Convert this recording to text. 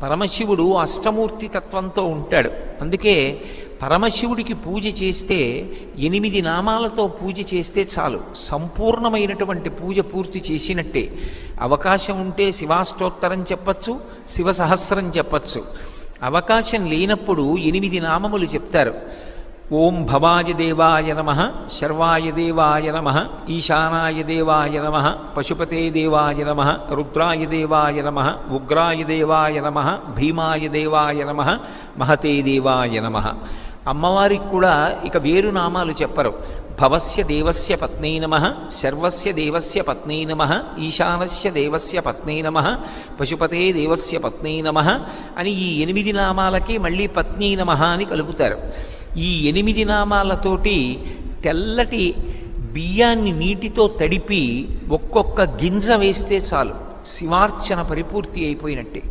పరమశివుడు అష్టమూర్తి తత్వంతో ఉంటాడు. అందుకే పరమశివుడికి పూజ చేస్తే 8 నామాలతో పూజ చేస్తే చాలు, సంపూర్ణమైనటువంటి పూజ పూర్తి చేసినట్టే. అవకాశం ఉంటే శివాష్టోత్తరం చెప్పచ్చు, శివసహస్రం చెప్పచ్చు. అవకాశం లేనప్పుడు 8 నామములు చెప్తారు. ఓం భవాయ దేవాయ నమః, శర్వాయ దేవాయ నమః, ఈశానాయ దేవాయ నమః, పశుపతే దేవాయ నమః, రుద్రాయ దేవాయ నమః, ఉగ్రాయ దేవాయ నమః, భీమాయ దేవాయ నమః, మహతే దేవాయ నమః. అమ్మవారికి కూడా ఇక వేరు నామాలు చెప్పరు. భవస్య దేవస్య పత్నే నమః, శర్వస్య దేవస్య పత్నే నమః, ఈశానస్య దేవస్య పత్నే నమః, పశుపతే దేవస్య పత్నే నమః అని ఈ 8 నామాలకి మళ్ళీ పత్నీ నమః అని కలుపుతారు. ఈ 8 నామాలతోటి తెల్లటి బియ్యాన్ని నీటితో తడిపి ఒక్కొక్క గింజ వేస్తే చాలు, శివార్చన పరిపూర్తి అయిపోయినట్టే.